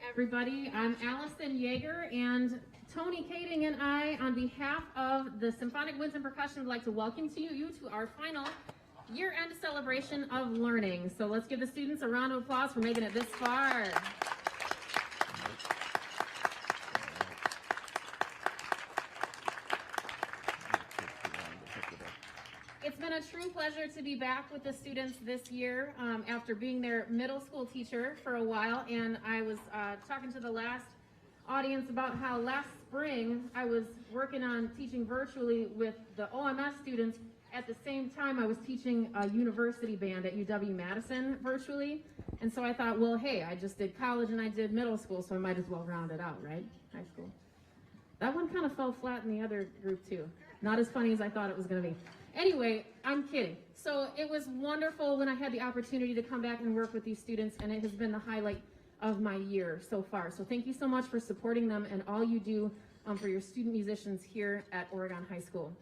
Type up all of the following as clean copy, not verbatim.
Everybody, I'm Allison Yeager, and Tony Kading and I, on behalf of the Symphonic Winds and Percussion, would like to welcome you to our final year-end celebration of learning. So let's give the students a round of applause for making it this far. It's been a true pleasure to be back with the students this year after being their middle school teacher for a while, and I was talking to the last audience about how last spring I was working on teaching virtually with the OMS students. At the same time, I was teaching a university band at UW-Madison virtually, and so I thought, well, hey, I just did college and I did middle school, so I might as well round it out, right? High school. That one kind of fell flat in the other group too. Not as funny as I thought it was going to be. Anyway, I'm kidding. So it was wonderful when I had the opportunity to come back and work with these students, and it has been the highlight of my year so far. So thank you so much for supporting them and all you do for your student musicians here at Oregon High School.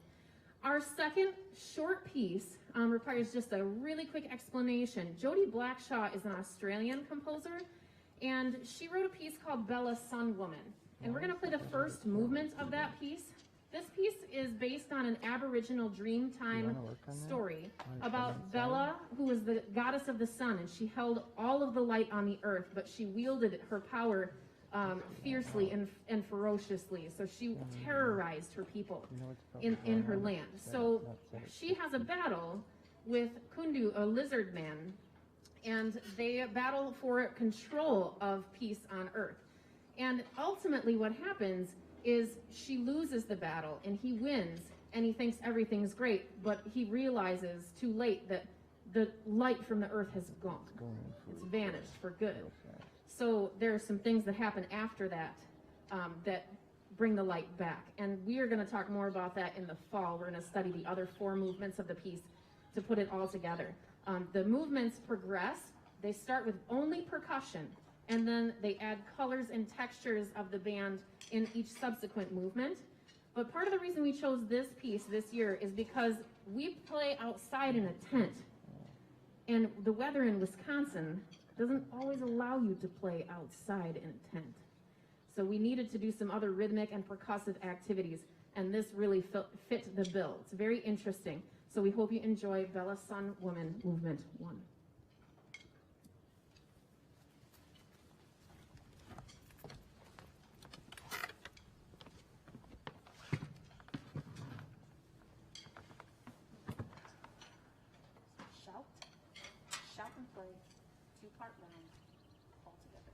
Our second short piece requires just a really quick explanation. Jody Blackshaw is an Australian composer, and she wrote a piece called Bella Sun Woman. And we're going to play the first movement of that piece. This piece is based on an Aboriginal Dreamtime story about Bella, who was the goddess of the sun, and she held all of the light on the earth, but she wielded her power fiercely and ferociously. So she terrorized her people in her land. So she has a battle with Kundu, a lizard man, and they battle for control of peace on earth. And ultimately what happens is she loses the battle and he wins and he thinks everything's great, but he realizes too late that the light from the earth has gone. It's vanished for good. So there are some things that happen after that that bring the light back. And we are going to talk more about that in the fall. We're going to study the other 4 movements of the piece to put it all together. The movements progress. They start with only percussion, and then they add colors and textures of the band in each subsequent movement. But part of the reason we chose this piece this year is because we play outside in a tent, and the weather in Wisconsin doesn't always allow you to play outside in a tent. So we needed to do some other rhythmic and percussive activities, and this really fit the bill. It's very interesting. So we hope you enjoy Bella Sun Woman Movement 1. Shout and play, 2-part round, all together.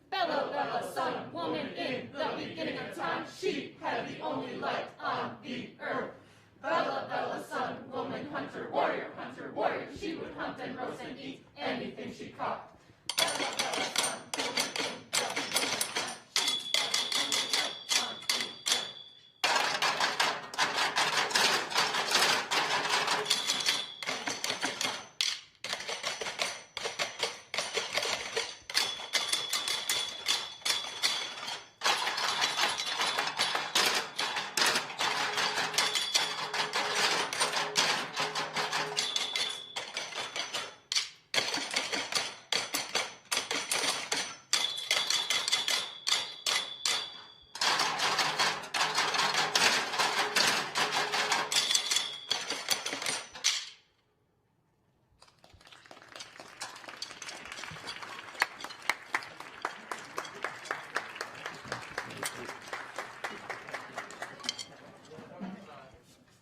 Bella, Bella, sun, woman in the beginning of time, she had the only light on the earth. Bella, Bella, sun, woman, hunter, warrior, she would hunt and roast and eat anything she caught. Bella, Bella, sun, woman in the beginning of time, she had the only light on the earth.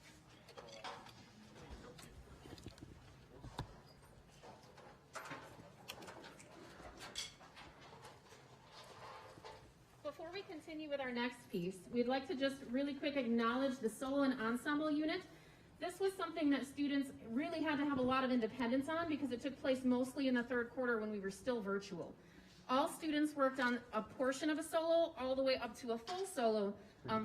Before we continue with our next piece, we'd like to just really quick acknowledge the solo and ensemble unit. This was something that students really had to have a lot of independence on because it took place mostly in the third quarter when we were still virtual. all students worked on a portion of a solo all the way up to a full solo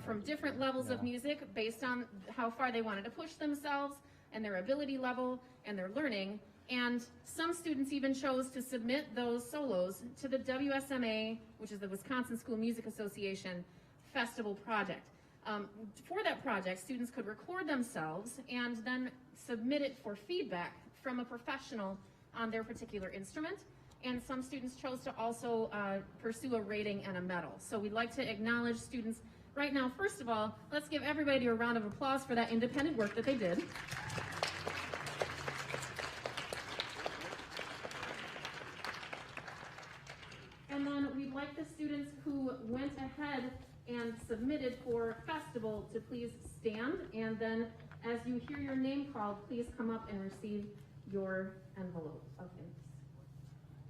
from different levels of music based on how far they wanted to push themselves and their ability level and their learning. And some students even chose to submit those solos to the WSMA, which is the Wisconsin School Music Association Festival project. For that project, students could record themselves and then submit it for feedback from a professional on their particular instrument. And some students chose to also pursue a rating and a medal. So we'd like to acknowledge students right now. First of all, let's give everybody a round of applause for that independent work that they did. And then we'd like the students who went ahead and submitted for festival to please stand, and then as you hear your name called, please come up and receive your envelope of thanks.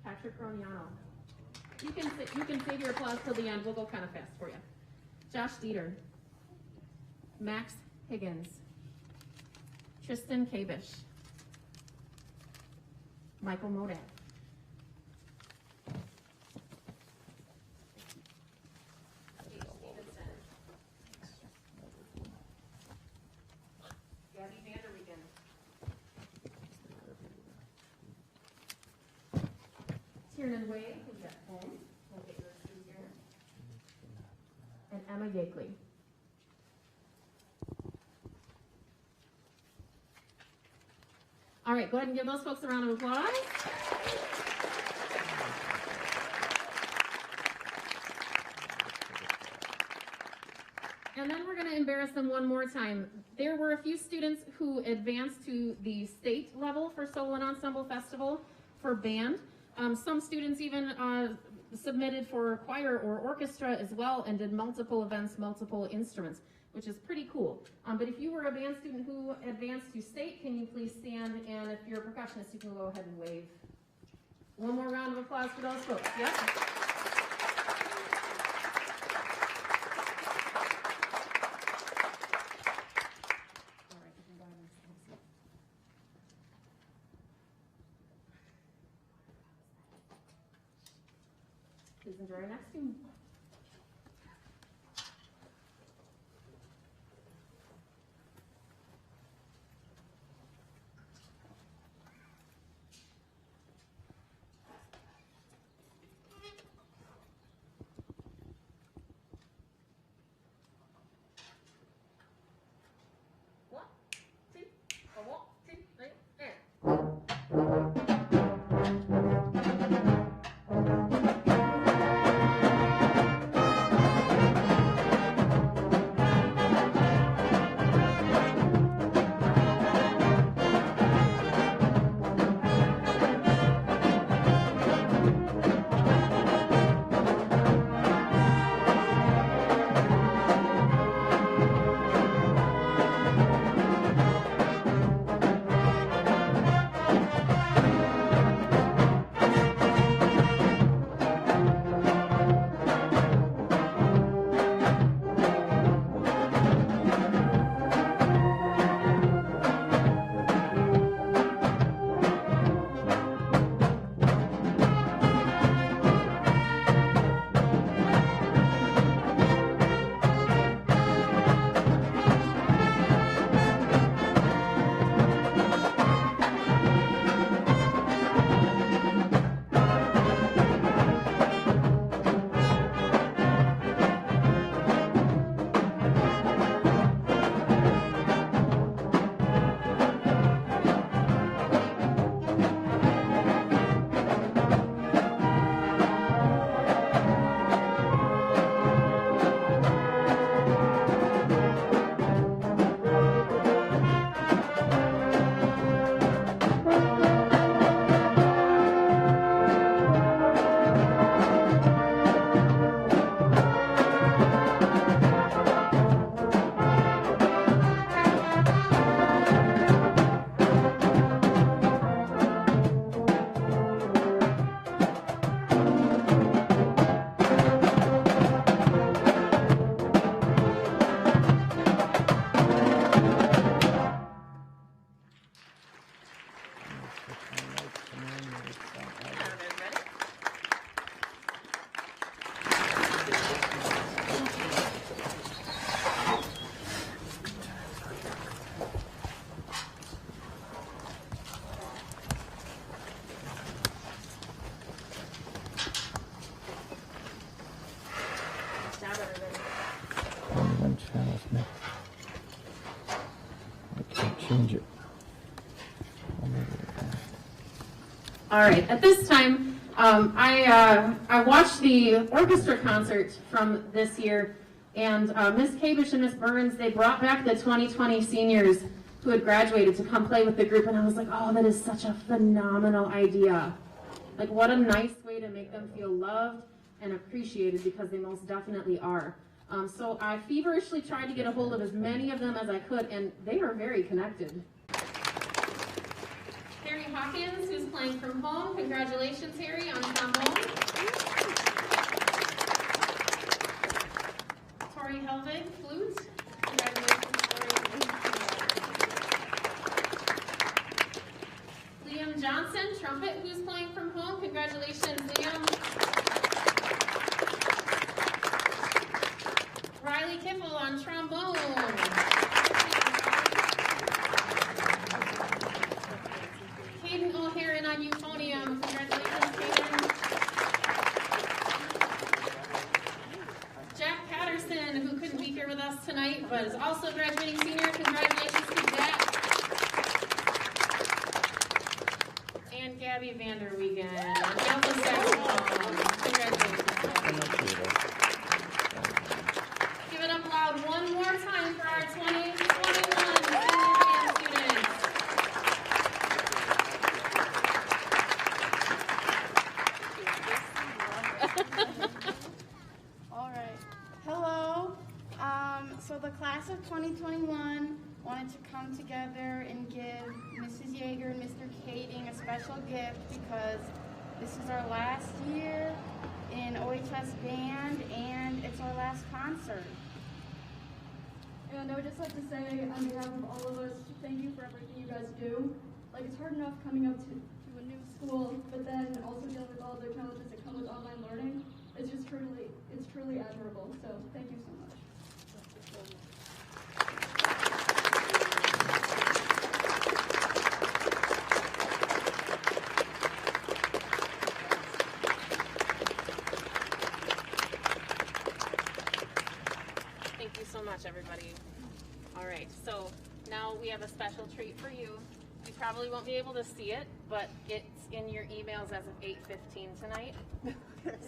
Patrick Roniano. You can save your applause till the end. We'll go kind of fast for you. Josh Dieter. Max Higgins. Tristan Kabish. Michael Modak. Tiernan Wade, who's at home. We'll get yours through here. And Emma Yakeley. All right, go ahead and give those folks a round of applause. And then we're going to embarrass them one more time. There were a few students who advanced to the state level for Solo and Ensemble Festival for band. Some students even submitted for choir or orchestra as well and did multiple events, multiple instruments, which is pretty cool. But if you were a band student who advanced to state, can you please stand? And if you're a percussionist, you can go ahead and wave. One more round of applause for those folks. Yep. Please enjoy our next tune. One, two, three, and change it. All right, at this time, I watched the orchestra concert from this year, and Ms. Kabish and Ms. Burns, they brought back the 2020 seniors who had graduated to come play with the group, and I was like, oh, that is such a phenomenal idea. Like, what a nice way to make them feel loved and appreciated, because they most definitely are. So I feverishly tried to get a hold of as many of them as I could, and they are very connected. Harry Hawkins, who's playing from home. Congratulations, Harry, on trombone. Tori Helvig, flute. Congratulations, Tori. Liam Johnson, trumpet, who's playing from home. Congratulations, Liam. Riley Kiffel on trombone. Caden O'Haron on euphonium. Congratulations, Caden. Jack Patterson, who couldn't be here with us tonight, but is also a graduating senior. Congratulations to Jack. And Gabby Vanderwegen on alto saxophone. Congratulations. Give it up loud one more time for our 2021 students. All right. Hello. So the class of 2021 wanted to come together and give Mrs. Yeager and Mr. Kading a special gift because this is our last year in OHS band and it's our last concert. And I would just like to say, on behalf of all of us, thank you for everything you guys do. Like, it's hard enough coming up to a new school, but then also dealing with all the challenges that come with online learning. It's truly admirable. So thank you so much. Thank you so much, everybody. All right, so now we have a special treat for you. You probably won't be able to see it, but it's in your emails as of 8:15 tonight.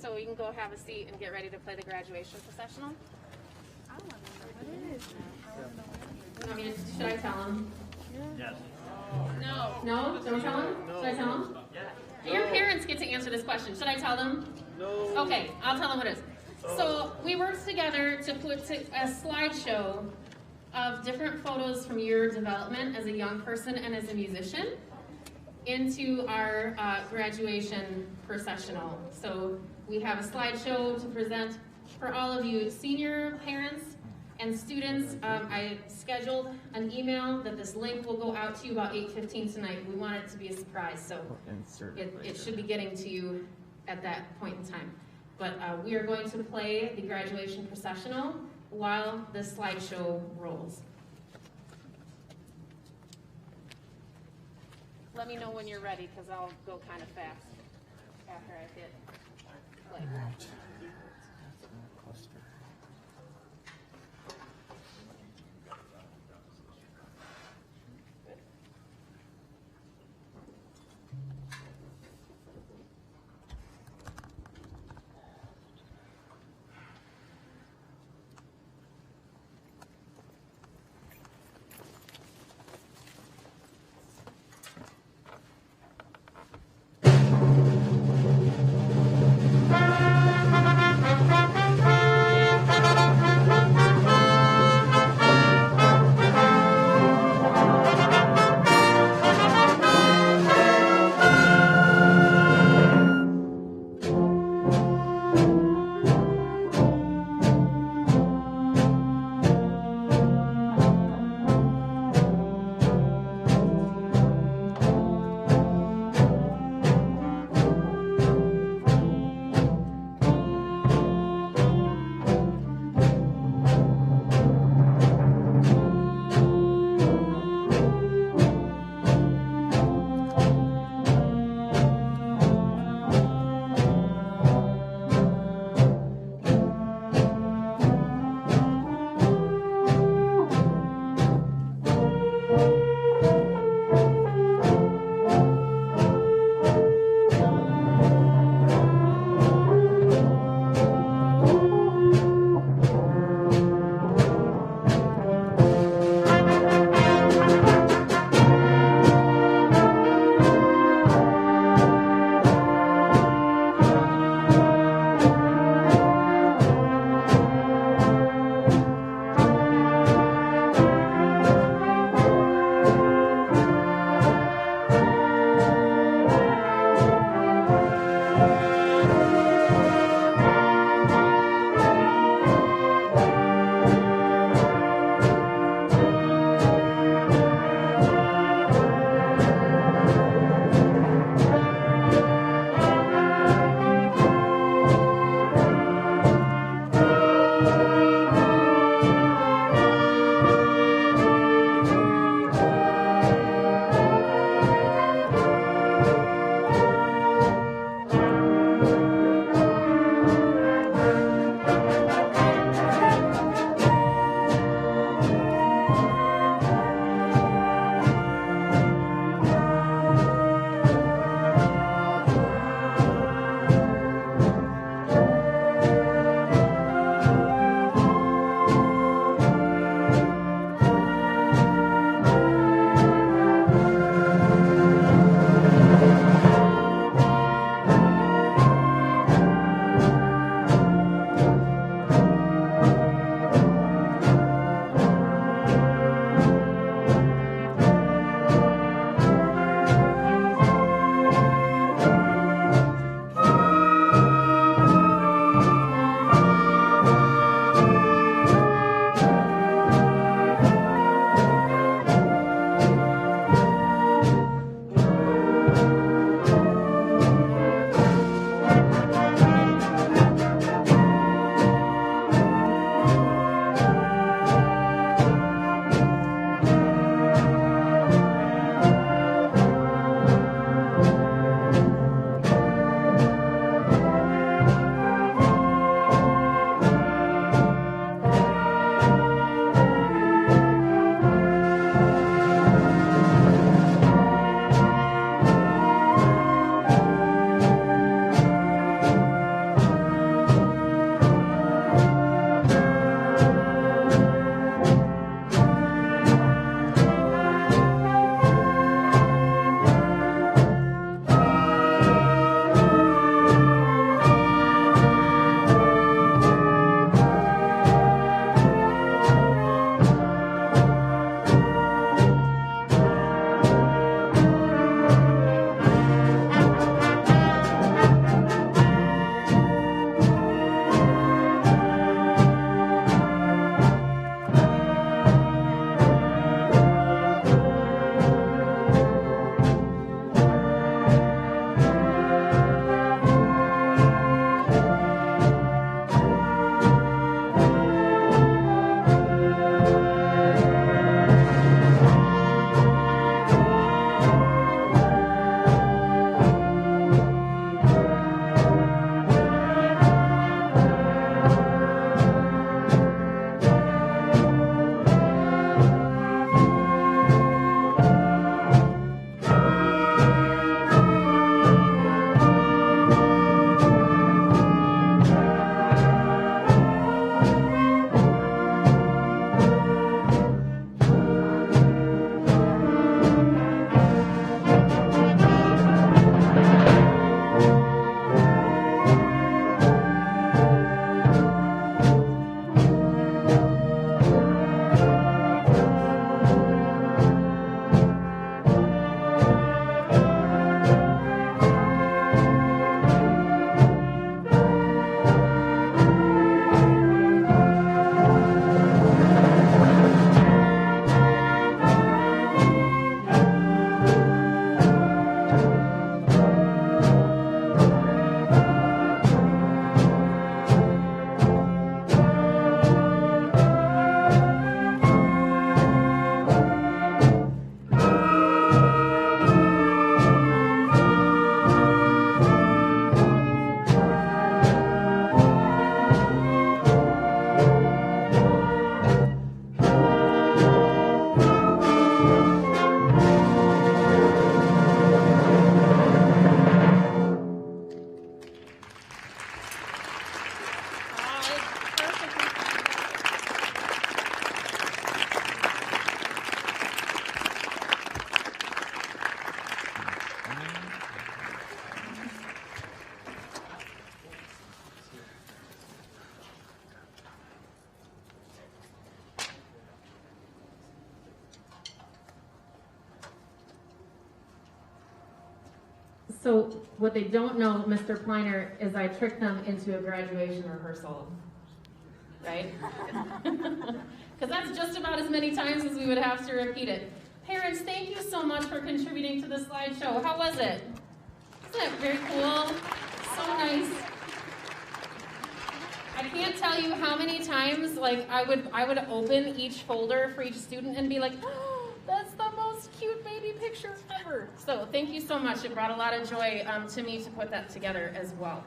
So you can go have a seat and get ready to play the graduation processional. I don't know what it is now. I mean, should I tell them? Yes. No. No? Don't tell them? Should I tell them? Yeah. Your parents get to answer this question. Should I tell them? No. Okay, I'll tell them what it is. So we worked together to put a slideshow of different photos from your development as a young person and as a musician into our graduation processional. So we have a slideshow to present for all of you senior parents and students. I scheduled an email that this link will go out to you about 8:15 tonight. We want it to be a surprise, so it should be getting to you at that point in time. But we are going to play the graduation processional while the slideshow rolls. Let me know when you're ready, because I'll go kind of fast after I hit play. So what they don't know, Mr. Pleiner, is I tricked them into a graduation rehearsal, right? Because that's just about as many times as we would have to repeat it. Parents, thank you so much for contributing to the slideshow. How was it? Isn't that very cool? So nice. I can't tell you how many times like I would open each folder for each student and be like, oh, that's the most cute baby picture ever. So thank you so much. It brought a lot of joy to me to put that together as well.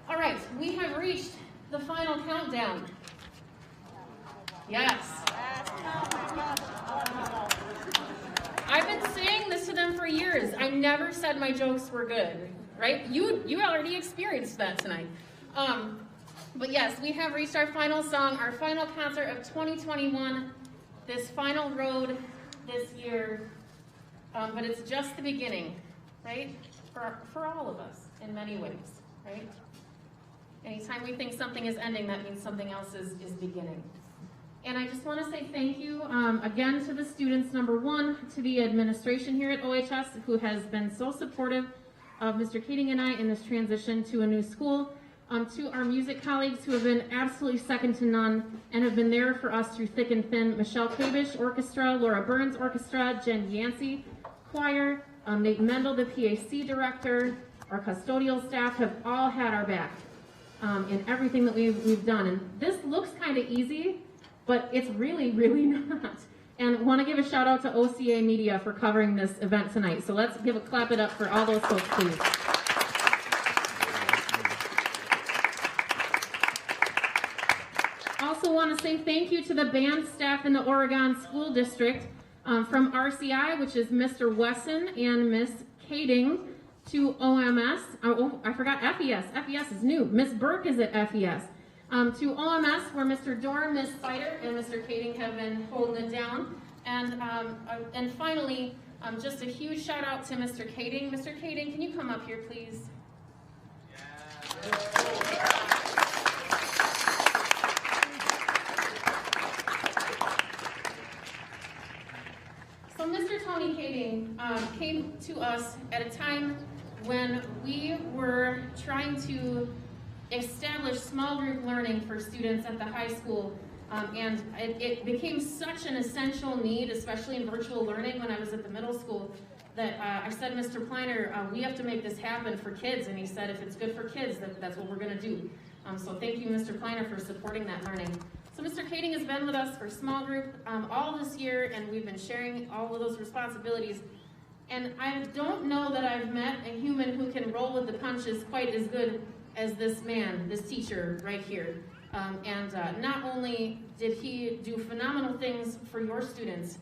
All right, we have reached the final countdown. Yes. I've been saying this to them for years. I never said my jokes were good, right? You already experienced that tonight. But yes, we have reached our final song, our final concert of 2021, this final road this year. But it's just the beginning, right? For all of us in many ways, right? Anytime we think something is ending, that means something else is beginning. And I just want to say thank you again to the students, number one, to the administration here at OHS, who has been so supportive of Mr. Kading and I in this transition to a new school. To our music colleagues who have been absolutely second to none and have been there for us through thick and thin. Michelle Kabish, Orchestra, Laura Burns, Orchestra, Jen Yancey, Choir, Nate Mendel, the PAC Director, our custodial staff have all had our back in everything that we've done. And this looks kind of easy, but it's really, really not. And want to give a shout out to OCA Media for covering this event tonight. So let's clap it up for all those folks, please. Also want to say thank you to the band staff in the Oregon School District from RCI, which is Mr. Wesson and Miss Kading, to OMS. Oh, I forgot FES. FES is new. Miss Burke is at FES. To OMS, where Mr. Dorn, Miss Spider, and Mr. Kading have been holding it down. And finally, just a huge shout out to Mr. Kading. Mr. Kading, can you come up here, please? Yeah. So Mr. Tony Kading came to us at a time when we were trying to establish small group learning for students at the high school, and it became such an essential need, especially in virtual learning when I was at the middle school, that I said, Mr. Pleiner, we have to make this happen for kids, and he said, if it's good for kids, that's what we're going to do. So thank you, Mr. Pleiner, for supporting that learning. So Mr. Kading has been with us for small group all this year, and we've been sharing all of those responsibilities. And I don't know that I've met a human who can roll with the punches quite as good as this man, this teacher right here. Not only did he do phenomenal things for your students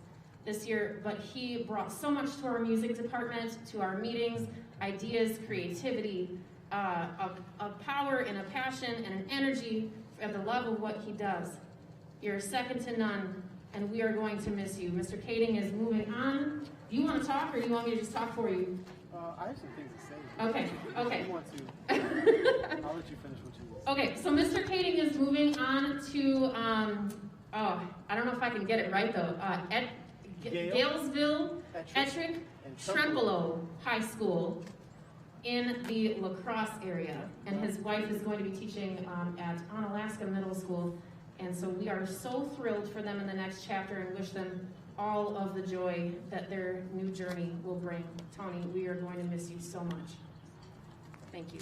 this year, but he brought so much to our music department, to our meetings, ideas, creativity, a power and a passion and an energy at the love of what he does. You're second to none, and we are going to miss you. Mr. Kading is moving on. Do you want to talk, or do you want me to just talk for you? I have some things to say. Okay. If you want to. I'll let you finish what you want. Okay, so Mr. Kading is moving on to, I don't know if I can get it right though, Galesville, Ettrick, Trempealeau High School in the La Crosse area. And his wife is going to be teaching at Onalaska Middle School. And so we are so thrilled for them in the next chapter and wish them all of the joy that their new journey will bring. Tony, we are going to miss you so much. Thank you.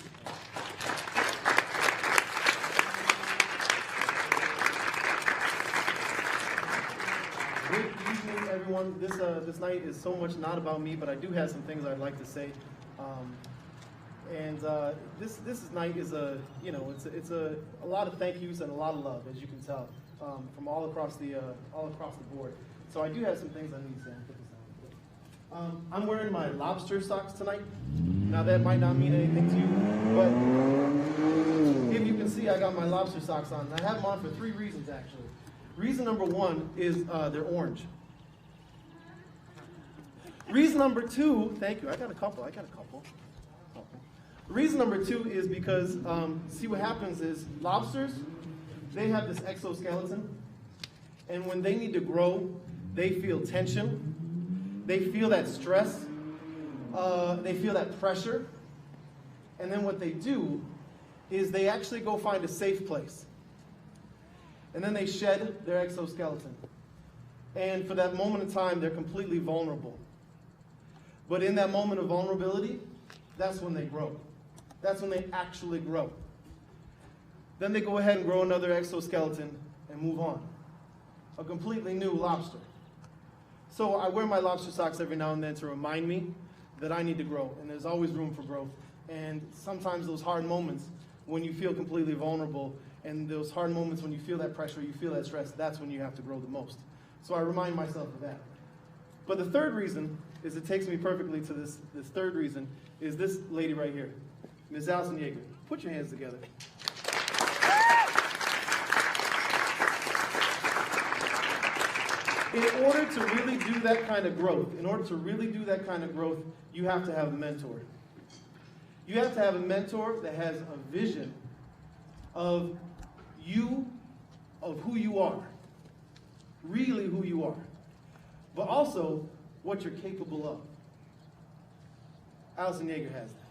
Good evening, everyone. This night is so much not about me, but I do have some things I'd like to say. This night is a lot of thank yous and a lot of love, as you can tell, from all across the board. So I do have some things I need to say. Put this on. I'm wearing my lobster socks tonight. Now that might not mean anything to you, but if you can see, I got my lobster socks on. I have them on for 3 reasons, actually. Reason number 1 is they're orange. Reason number 2, thank you, I got a couple. Reason number 2 is because, see what happens is lobsters, they have this exoskeleton, and when they need to grow, they feel tension, they feel that stress, they feel that pressure, And then what they do is they actually go find a safe place. And then they shed their exoskeleton. And for that moment in time, they're completely vulnerable. But in that moment of vulnerability, that's when they grow. That's when they actually grow. Then they go ahead and grow another exoskeleton and move on. A completely new lobster. So I wear my lobster socks every now and then to remind me that I need to grow, and there's always room for growth. And sometimes those hard moments when you feel completely vulnerable, and those hard moments when you feel that pressure, you feel that stress, that's when you have to grow the most. So I remind myself of that. But the third reason is, it takes me perfectly to this third reason, is this lady right here, Ms. Allison Yeager. Put your hands together. In order to really do that kind of growth, you have to have a mentor. You have to have a mentor that has a vision of you, of who you are, really who you are, but also what you're capable of. Allison Yeager has that.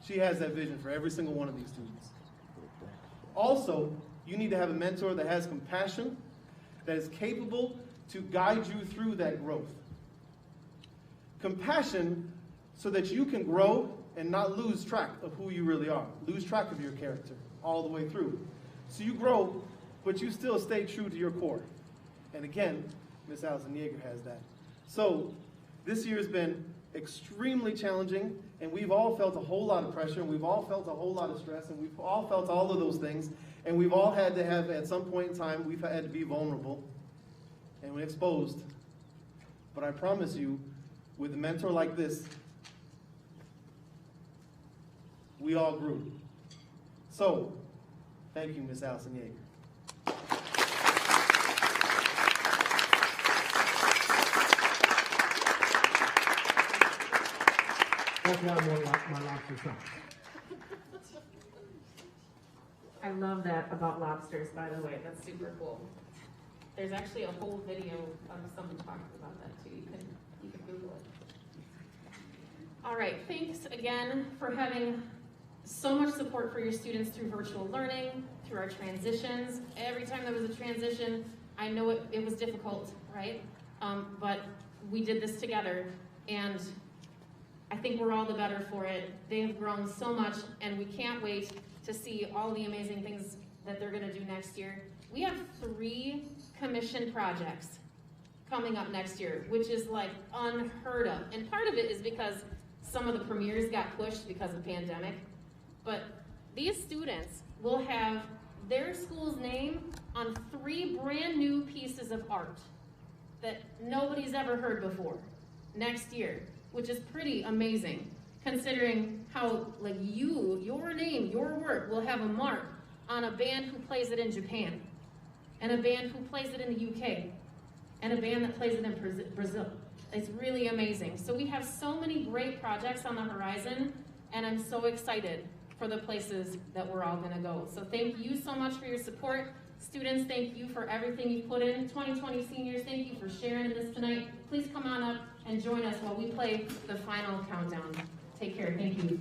She has that vision for every single one of these students. Also, you need to have a mentor that has compassion, that is capable to guide you through that growth. Compassion so that you can grow and not lose track of who you really are, lose track of your character all the way through. So you grow, but you still stay true to your core. And again, Miss Allison Yeager has that. So this year has been extremely challenging, and we've all felt a whole lot of pressure, and we've all felt a whole lot of stress, and we've all felt all of those things, and we've all had to have, at some point in time, we've had to be vulnerable and exposed. But I promise you, with a mentor like this, we all grew. So, thank you, Miss Allison Yeager. That's why I want my lobster socks. I love that about lobsters, by the way. That's super cool. There's actually a whole video of someone talking about that too. You can Google it. All right, thanks again for having so much support for your students through virtual learning, through our transitions. Every time there was a transition, I know it was difficult, right? But we did this together, and I think we're all the better for it. They have grown so much, and we can't wait to see all the amazing things that they're gonna do next year. We have 3 commission projects coming up next year, which is like unheard of. And part of it is because some of the premieres got pushed because of the pandemic. But these students will have their school's name on 3 brand new pieces of art that nobody's ever heard before next year, which is pretty amazing, considering how like your name, your work will have a mark on a band who plays it in Japan, and a band who plays it in the UK, and a band that plays it in Brazil. It's really amazing. So we have so many great projects on the horizon, and I'm so excited for the places that we're all gonna go. So thank you so much for your support. Students, thank you for everything you've put in. 2020 seniors, thank you for sharing this tonight. Please come on up and join us while we play the final countdown. Take care, thank you.